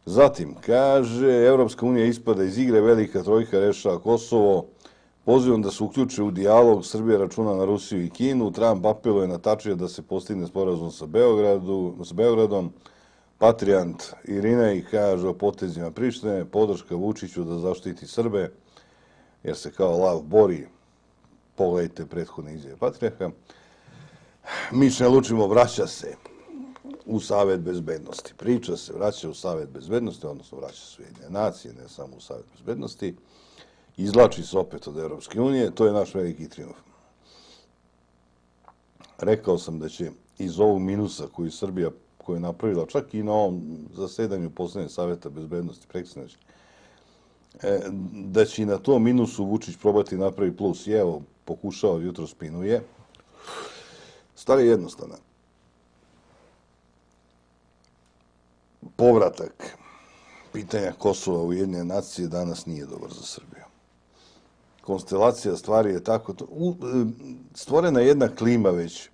Zatim, kaže, Evropska unija ispada iz igre, velika trojka rešava Kosovo, pozivom da se uključe u dijalog, Srbija računa na Rusiju i Kinu, Trump apeluje na Tačija da se postigne sporazum sa Beogradom, Patrijant Irinej kaže o potezima Prištine, podrška Vučiću da zaštiti Srbe, jer se kao lav bori, pogledajte prethodne izjave Patrijarha. Mišljen Lučimo vraća se u Savet bezbednosti. Priča se vraća u Savet bezbednosti, odnosno vraća se u Ujedinjene nacije, ne samo u Savet bezbednosti. Izvlači se opet od Evropske unije, to je naš veliki trijumf. Rekao sam da će iz ovog minusa koji Srbija koju je napravila, čak i na ovom zasedanju poslednjeg Saveta bezbednosti preksinoć, da će i na tom minusu Vučić probati napravi plus. I evo, pokušao od jutro spinuje. Stvar je jednostavna. Povratak pitanja Kosova u Ujedinjene nacije danas nije dobar za Srbiju. Konstelacija stvari je tako. Stvorena je jedna klima već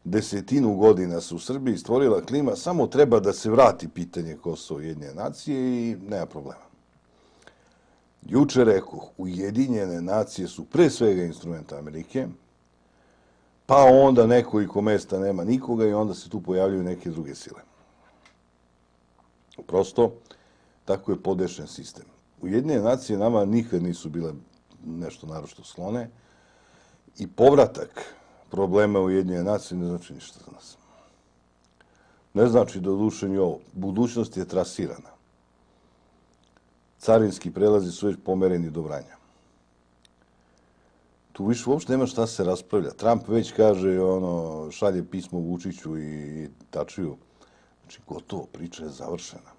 desetinu godina se u Srbiji stvorila klima, samo treba da se vrati pitanje Kosova u Ujedinjene nacije i nema problema. Juče rekoh, Ujedinjene nacije su pre svega instrument Amerike, pa onda nekoliko mesta nema nikoga i onda se tu pojavljaju neke druge sile. Prosto, tako je podešen sistem. Ujedinjene nacije nama nikad nisu bile nešto naročito sklone i povratak problema Ujedinjene nacije ne znači ništa za nas. Ne znači da odušenje ovo. Budućnost je trasirana. Carinski prelazi su već pomereni do Vranja. Tu više uopšte nema šta se raspravlja. Trump već kaže, šalje pismo Vučiću i Tačiju. Znači, gotovo, priča je završena.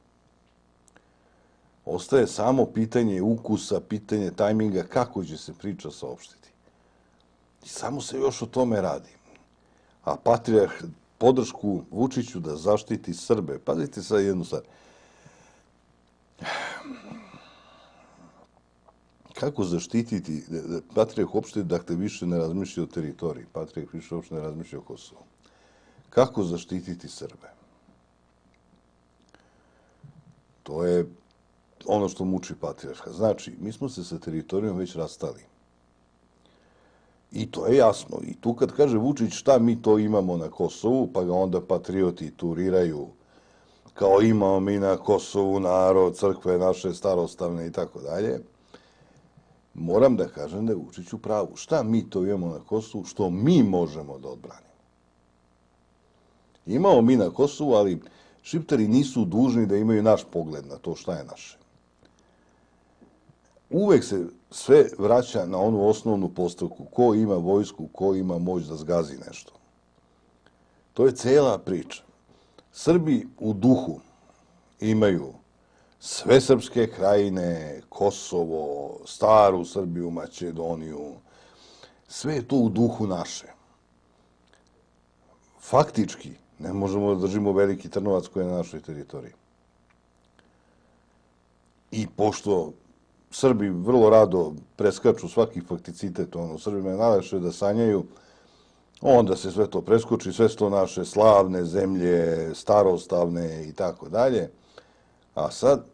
Ostaje samo pitanje ukusa, pitanje tajminga, kako će se priča saopštiti. I samo se još o tome radi. A Patrijarh podršku Vučiću da zaštiti Srbe. Pazite sad jednu stvar. Kako zaštititi? Patrijarh uopšte, dakle, više ne razmišlja o teritoriji. Patrijarh više uopšte ne razmišlja o Kosovu. Kako zaštititi Srbe? To je ono što muči Patrijarha. Znači, mi smo se sa teritorijom već rastali. I to je jasno. I tu kad kaže Vučić šta mi to imamo na Kosovu, pa ga onda patrioti turiraju kao imamo mi na Kosovu narod, crkve naše starostavne i tako dalje, moram da kažem da je Vučić u pravu. Šta mi to imamo na Kosovu što mi možemo da odbranimo? Imamo mi na Kosovu, ali Šiptari nisu dužni da imaju naš pogled na to šta je naše. Uvek se sve vraća na onu osnovnu postavku. Ko ima vojsku, ko ima moć da zgazi nešto. To je cela priča. Srbi u duhu imaju sve srpske krajine, Kosovo, staru Srbiju, Makedoniju. Sve je to u duhu naše. Faktički, ne možemo da držimo Veliki Trnovac koji je na našoj teritoriji. I pošto Srbi vrlo rado preskaču svaki fakticitet, Srbima je najlakše da sanjaju, onda se sve to preskoči, sve to naše slavne zemlje, starostavne i tako dalje. A sad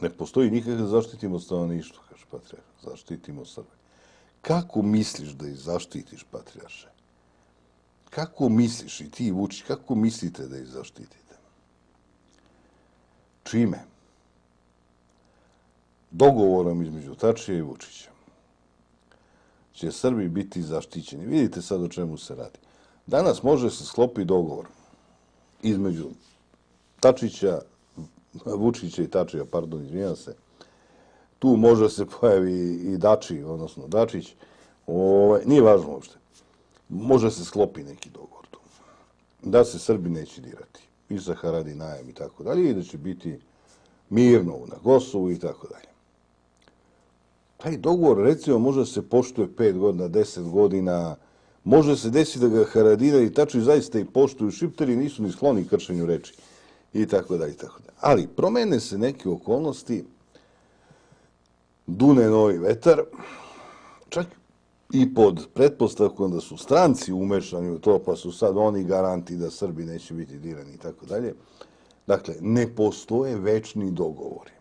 ne postoji nikak da zaštitimo stanovništvo, kaže Patrijarh, zaštitimo Srbe. Kako misliš da ih zaštitiš, Patrijarše? Kako misliš i ti, Vučić, kako mislite da ih zaštitite? Čime? Dogovorom između Tačija i Vučića će Srbi biti zaštićeni. Vidite sad o čemu se radi. Danas može se sklopiti dogovor između Tačića, Vučića i Tačija, pardon, izvinjam se. Tu može se pojavi i Dači, odnosno Dačić. Nije važno uopšte. Može se sklopi neki dogovor tu. Da se Srbi neće dirati. I sa Haradinajem i tako dalje. I da će biti mirno na Kosovu i tako dalje. Taj dogovor, recimo, može se poštuje 5 godina, 10 godina. Može se desiti da ga Haradinaj i Tači zaista i poštuju. Šiptari nisu ni skloni kršenju reči. I tako dalje, i tako dalje. Ali promene se neke okolnosti, dune novi vetar, čak i pod pretpostavkom da su stranci umešani u to, pa su sad oni garanti da Srbi neće biti dirani i tako dalje. Dakle, ne postoje večni dogovori.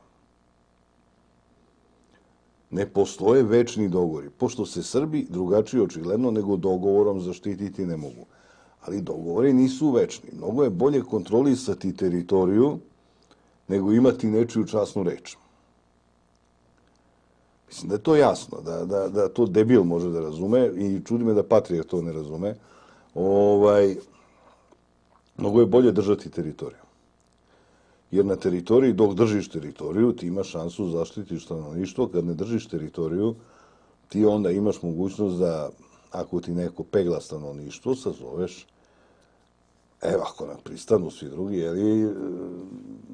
Ne postoje večni dogovori, pošto se Srbi drugačije očigledno nego dogovorom zaštititi ne mogu. Ali dogovori nisu večni. Mnogo je bolje kontrolisati teritoriju nego imati nečiju časnu reč. Mislim da je to jasno, da to debil može da razume i čudi me da Patrijarh to ne razume. Mnogo je bolje držati teritoriju. Jer na teritoriji, dok držiš teritoriju, ti imaš šansu zaštitiš stanovništvo. Kad ne držiš teritoriju, ti onda imaš mogućnost da, ako ti neko pegla stanovništvo, sazoveš, evo, ako nam pristanu svi drugi, jeli,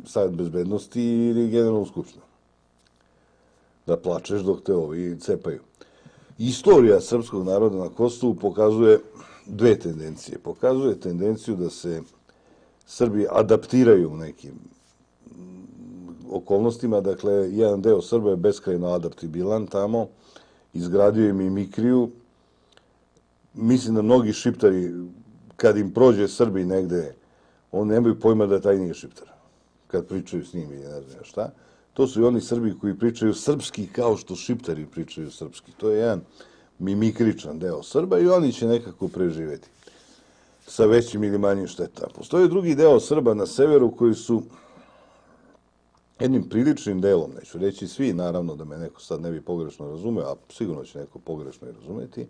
Savjet bezbednosti ili Generalnu skupštinu. Da plačeš dok te ovi cepaju. Istorija srpskog naroda na Kosovu pokazuje dve tendencije. Pokazuje tendenciju da se Srbi adaptiraju u nekim okolnostima. Dakle, jedan deo Srba je beskrajno adaptibilan tamo, izgradio je mimikriju. Mislim da mnogi Šiptari, kad im prođe Srbi negde, oni nemaju pojma da taj nije Šiptar. Kad pričaju s njim i ne znam šta. To su i oni Srbi koji pričaju srpski kao što Šiptari pričaju srpski. To je jedan mimikričan deo Srba i oni će nekako preživeti sa većim ili manjim štetama. Postoji drugi deo Srba na severu koji su jednim priličnim delom, neću reći svi, naravno da me neko sad ne bi pogrešno razumeo, a sigurno će neko pogrešno i razumeti,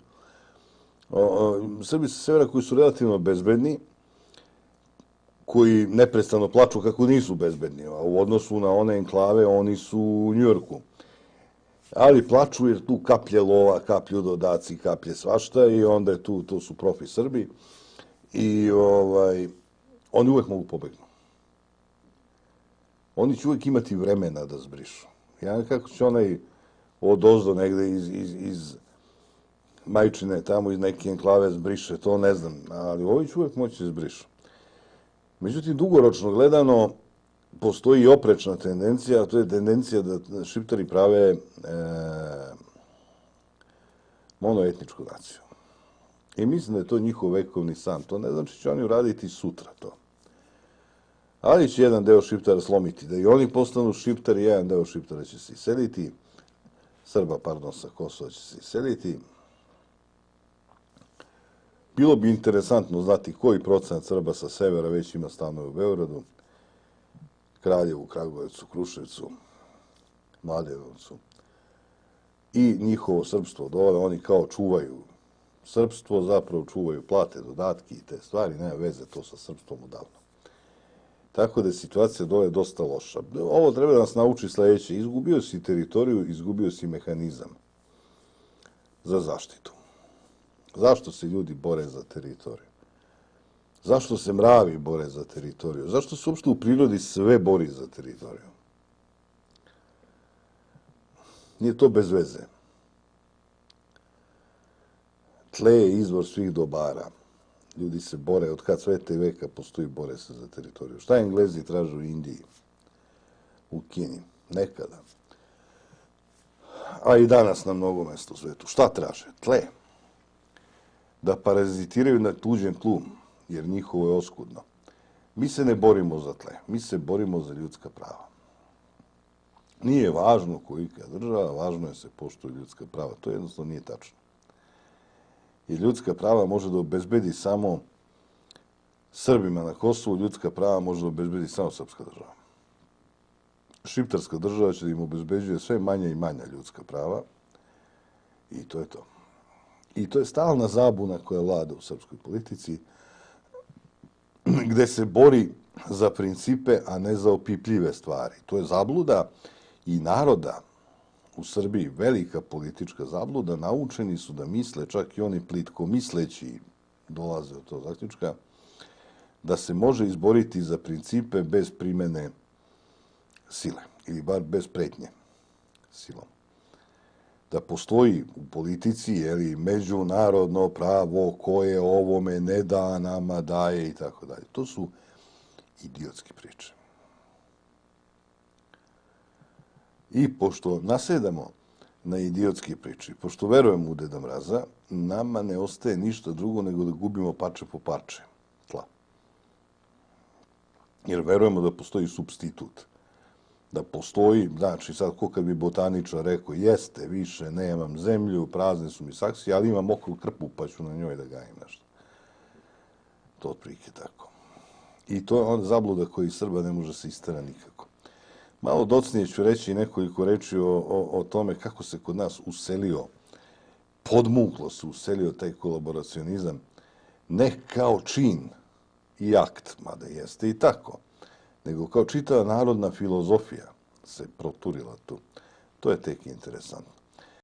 Srbi sa severa koji su relativno bezbedni, koji neprestano plaču kako nisu bezbedni, a u odnosu na one enklave oni su u Njujorku. Ali plaču jer tu kaplje lova, kaplju dodaci, kaplje svašta i onda je tu, to su profi Srbi i oni uvek mogu pobegnu. Oni će uvek imati vremena da zbrišu. Ja kako će onaj odozdo negde iz majčine, tamo iz neke enklave zbriše, to ne znam, ali ovi će uvek moći zbrišu. Međutim, dugoročno gledano, postoji i oprečna tendencija, a to je tendencija da Šiptari prave monoetničku naciju. I mislim da je to njihov vekovni san. To ne znači će oni uraditi sutra to. Ali će jedan deo Šiptara slomiti. Da i oni postanu Šiptari, jedan deo Šiptara će se iseliti. Srba, pardon, sa Kosova će se iseliti. Bilo bi interesantno znati koji procenat Srba sa severa već ima stanove u Beogradu, Kraljevu, Kragujevcu, Kruševcu, Mladenovcu i njihovo srpstvo dole. Oni kao čuvaju srpstvo, zapravo čuvaju plate, dodatki i te stvari, nema veze to sa srpstvom odavno. Tako da je situacija dole dosta loša. Ovo treba da nas nauči sledeće. Izgubio si teritoriju, izgubio si mehanizam za zaštitu. Zašto se ljudi bore za teritoriju? Zašto se mravi bore za teritoriju? Zašto se uopšte u prirodi sve bori za teritoriju? Nije to bez veze. Tle je izvor svih dobara. Ljudi se bore, od kad sveta i veka postoji, bore se za teritoriju. Šta Englezi traže u Indiji? U Kini? Nekada. A i danas na mnogo mesta u svetu. Šta traže? Tle. Da parazitiraju na tuđem tlu, jer njihovo je oskudno. Mi se ne borimo za tle, mi se borimo za ljudska prava. Nije važno kolika je država, važno je se poštuju ljudska prava. To jednostavno nije tačno. I ljudska prava može da obezbedi samo Srbima na Kosovu, ljudska prava može da obezbedi samo srpska država. Šiptarska država će da im obezbeđuje sve manja i manja ljudska prava i to je to. I to je stalna zabuna koja vlada u srpskoj politici, gde se bori za principe, a ne za opipljive stvari. To je zabluda i naroda u Srbiji, velika politička zabluda. Naučeni su da misle, čak i oni plitko misleći dolaze od tog zaključka, da se može izboriti za principe bez primene sile, ili bar bez pretnje silom. Da postoji u politici međunarodno pravo koje ovome ne da, nama daje i tako dalje. To su idiotske priče. I pošto nasedamo na idiotske priče, pošto verujemo u Deda Mraza, nama ne ostaje ništa drugo nego da gubimo parče po parče tla. Jer verujemo da postoji supstitut. Da postoji, znači sad ko kad bi botaničar rekao, jeste, više nemam zemlju, prazne su mi saksije, ali imam mokru krpu pa ću na njoj da gajim nešto. To otprilike tako. I to je on zabluda koji Srba ne može se istera nikako. Malo docnije ću reći nekoliko reči o tome kako se kod nas uselio, podmuklo se uselio taj kolaboracionizam, ne kao čin i akt, mada jeste i tako, nego kao čitava narodna filozofija se proturila tu. To je tek interesantno.